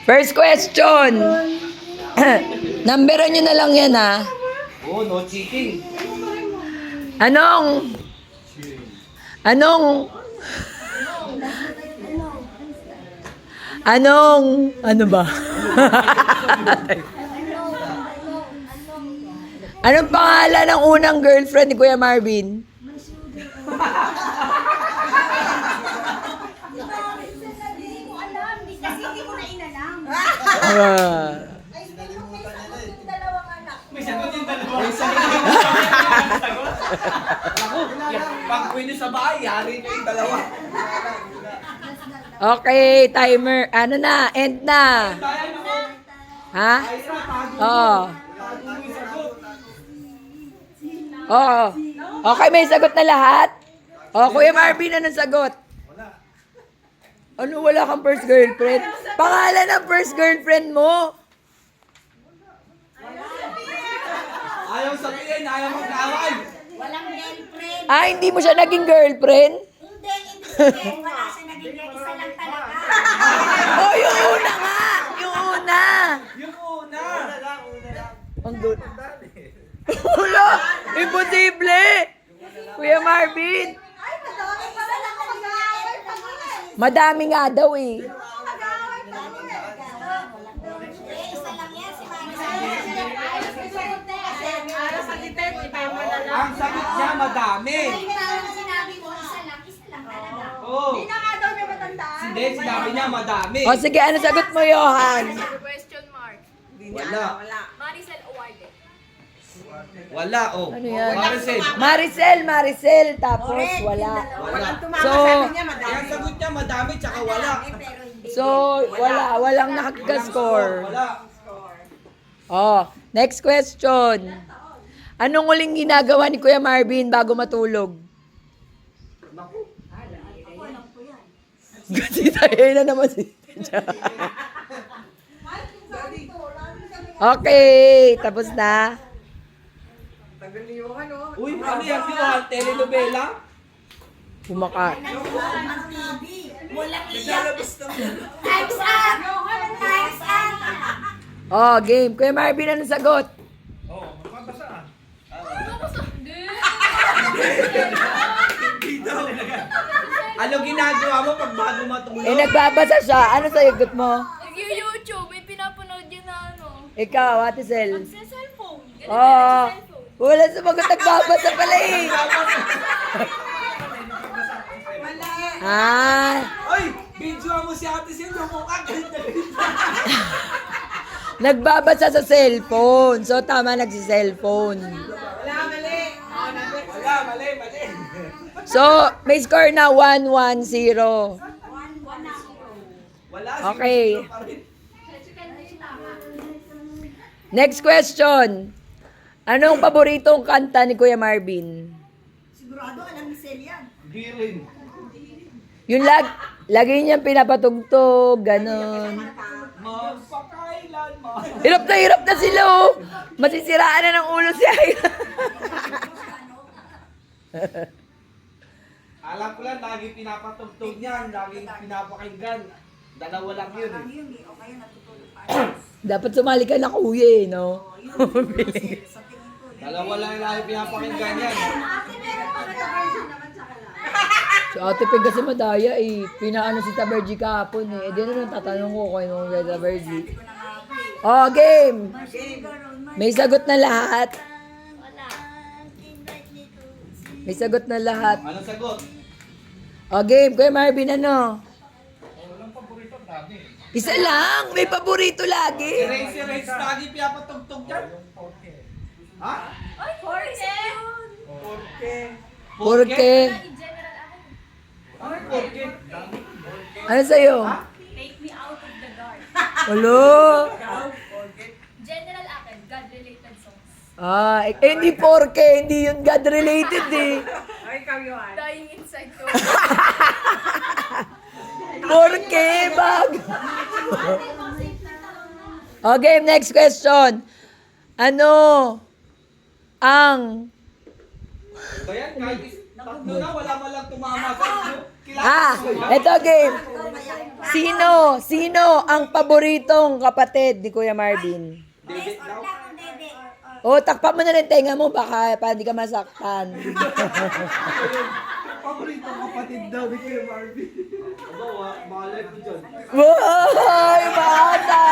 First question. Numberan nyo na lang yan, ha? Oh, no cheating. Anong ano ba? Anong pangalan ng unang girlfriend ni Kuya Marvin? Hindi ko alam. Kasi hindi ko na inalam. Dalawang anak. May sagot yung dalawa. Ako, pag pwede sa bahay, yari na yung dalawa. Okay, timer. Ano na? End na. Ha? Oo. Oo. Okay, may sagot na lahat? O, Kuya Marvin, anong sagot? Ano, wala kang first girlfriend? Pangalan ng first girlfriend mo? Ayaw sabihin, ayaw mag-away. Walang girlfriend. Ah, hindi mo siya naging girlfriend? Hindi sabihin. Wala siya naging isa lang talaga. Oh, yung una nga! Yung una! Yung una. Ang good. Wala! Imposible! Kuya Marvin! Ay, madami pala lang mag-aaway pa Madami nga daw eh. Mag-aaway pa isa lang yan si Mami. Ang sagot niya, madami. Sinabi mo, isa lang talaga. Oh. Hindi na nga daw niya matandaan. Hindi, sinabi niya, madami. O sige, ano sagot mo, Johan? Question mark. Wala. Maricel Awarded. Wala, oh. Ano yan? Maricel. Maricel, tapos wala. Wala. So, Ang sagot niya, madami, tsaka wala. walang nakaka-score. Wala. Oh, next question. Anong uling ginagawa ni Kuya Marvin bago matulog? Kasi tayo na naman si Okay, tapos na. Uy, ano yan, Johan? Telenovela? Kumaka. Walang iyak. Time's up! Time's up! Oh, game. Kuya Marvin, anong sagot? Ano ginagawa mo pag bago matulog? Eh, nagbabasa siya. Ano sagot mo? Nag-YouTube, may pinapanood yun na ano. Ikaw, Ate Sel. Sa cellphone. Oh, wala sumagot. Nagbabasa pala eh. Ah, Ay! Video mo si Ate Sil, yung mukha galit na galit. nagbabasa sa cellphone. So, tama nagsi-cellphone. Wala, mali. So, may score na 1-1-0. Wala, Okay. sino pa rin. Next question. Anong paboritong kanta ni Kuya Marvin? Sigurado alam ni Sel yan. Di rin. Yung lagi niyang pinapatugtog, ganon. Magpakailan mo. Hirap na sila oh. Masisiraan na ng ulo si Ayla. Alam ko lang, lagi pinapatugtog niyan, laging pinapakinggan. Dalawa lang yun. Ano yun eh, o kaya natutulog pa. Dapat sumali ka na kuya eh, no? Sa tingin ko. Dalawa lang yung lagi pinapakinggan yan. Akin meron pa version naman sa kala. Si Ate Peg kasi madaya eh. Pinaano si Tabergy kahapon eh. Eh di na tatanong ko kung ano kay Tabergy. Oh, game! May sagot na lahat. May sagot na lahat. Anong sagot? Oh, game. Kuya Marvin, ano? Isa lang. May paborito lagi. Si Rage lagi pinapatugtog dyan. Ha? Ay, Jorge! Porque, Ano porke? ano sa'yo? Take me out of the dark. Hello? General akin, God-related songs. Ah, hindi porque. Hindi yun God-related eh. Dying inside ko. Porque, bag. Okay, next question. Ano ang Ba yan? Kahit tatlo na, wala man lang tumama sa inyo. Ito game. Sino ang paboritong kapatid ni Kuya Marvin? David daw. O, takpan mo na rin tenga mo, baka pa hindi ka masaktan. Paborito kapatid daw ni Kuya Marvin. Aba, malay ko dyan. Wow! Bata!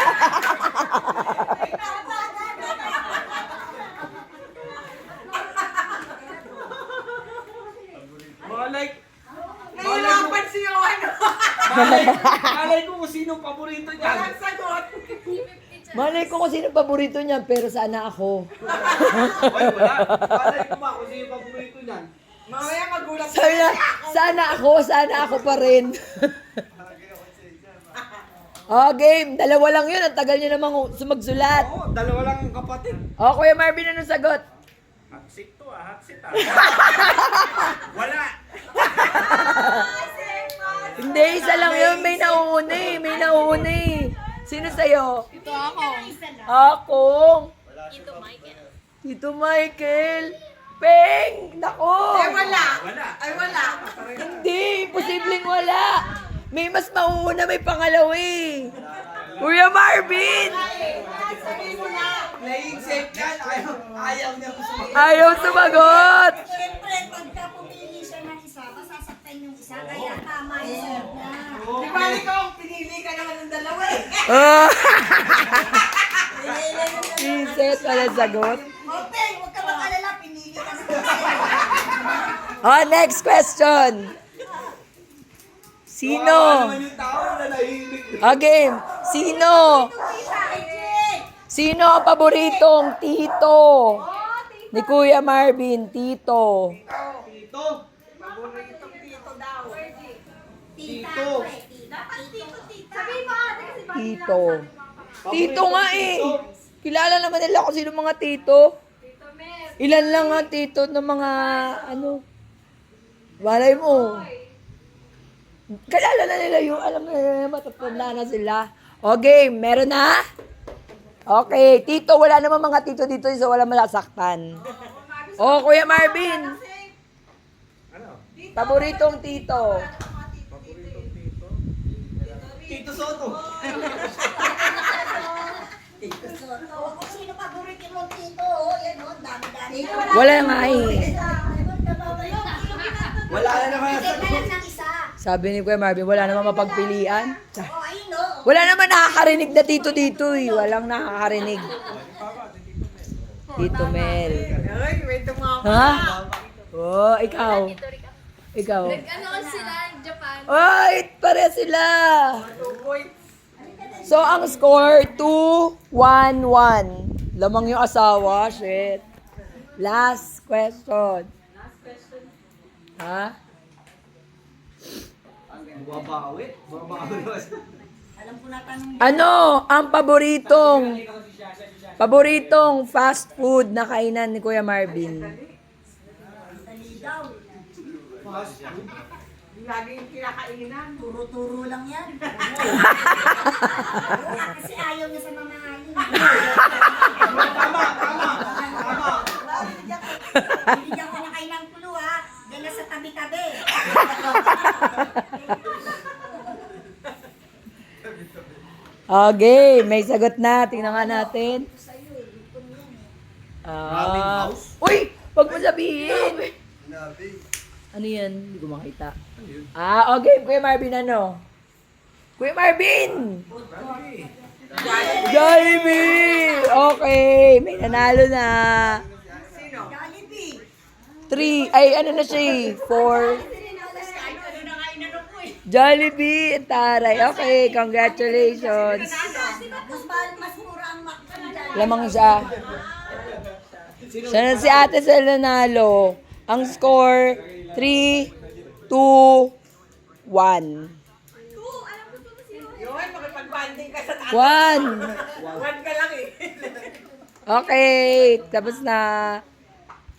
Malay Nahirapan si Johan. malay ko kung sino ang paborito niya. Walang sagot. Malay ko kung sino paborito niya, pero sana ako. Ay, wala. Malay ko ba kung sino ang paborito niyan? Mamaya magulat Sana ako pa rin. Game. Dalawa lang yun. Ang tagal niyo namang sumagsulat. Oo, dalawa lang ang kapatid. Kuya Marvin, anong sagot? Hatsit to hatsit Wala. Hindi, isa lang yun. May nauuna eh. Sino sa'yo? Ito ako. Ako. Ito, Michael. Tito Michael. Peng! Nako! Wala. Wala. Ay, wala. Hindi, posibleng wala. May mas mauuna, may pangalawa eh. Kuya Marvin! Sabihin mo na. Playing safe yan. Ayaw niya gusto mo. Ayaw sumagot! Siyempre, pagka pumili siya ng isa, masasaktan yung isa, kaya tama yung sagot niya. Di ba ikaw, pinili ka naman ng dalawa eh. Princess, wala sagot. Okay, huwag ka mag-alala, pinili ka ng isa. Next question. Sino? Naman yung tao na nahihimik. Game. Sino ang paboritong tito ni Kuya Marvin? Tito. Tito. Paboritong tito daw. Tito. Sabihin mo ate kasi bakit Tito. Tito nga eh. Kilala naman nila kung sino mga tito. Tito Mer. Ilan lang ang tito ng mga walay mo. Kilala na nila yung, alam na nila, matatanda na sila. Game, meron na? Okay, tito, wala naman mga tito dito, so wala masasaktan. Kuya Marvin. Paboritong tito. Tito Soto. Kung sino paborito mong tito, yan o, dami-dami. Wala nga eh. Wala na naman ang Bigyan na sagot. lang ng isa. Sabi ni Kuya Marvin, wala naman mapagpilian. Ayun o. Wala naman nakakarinig na tito dito eh. Walang nakakarinig. Tito Mel. Ay, may tumama. Ha? Ikaw. Tito Rica. Ikaw. Nag-ano sila, Japan. Ay, pare sila. 2 points. So, ang score, 2-1-1. Lamang yung asawa. Shit. Last question. Ha? Bumabawi. Alam ko na tanong Ano ang paboritong fast food na kainan ni Kuya Marvin? dali daw. Laging kinakainan. Turo-turo lang yan. Kasi ayaw niya sa mga alin. Bibigyan ko na kayo ng clue ha. Diyan na sa tabi-tabi. Okay, may sagot na. Tingnan nga natin. Ramen house? Uy! Huwag mo sabihin! Ano yan? Hindi ko makita. Okay. Kuya Marvin, ano? Kuya Marvin! Jollibee! Okay, may nanalo na. Sino? Jollibee. 3, ay ano na siya eh? 4. Jollibee, taray. Okay, congratulations. Mas mura ang McDonald's. Lamang siya. Siya na si ate sa nanalo. Ang score, 3, 2, 1. Yun, makipag-banding ka sa 1. 1 ka lang eh. Okay, tapos na.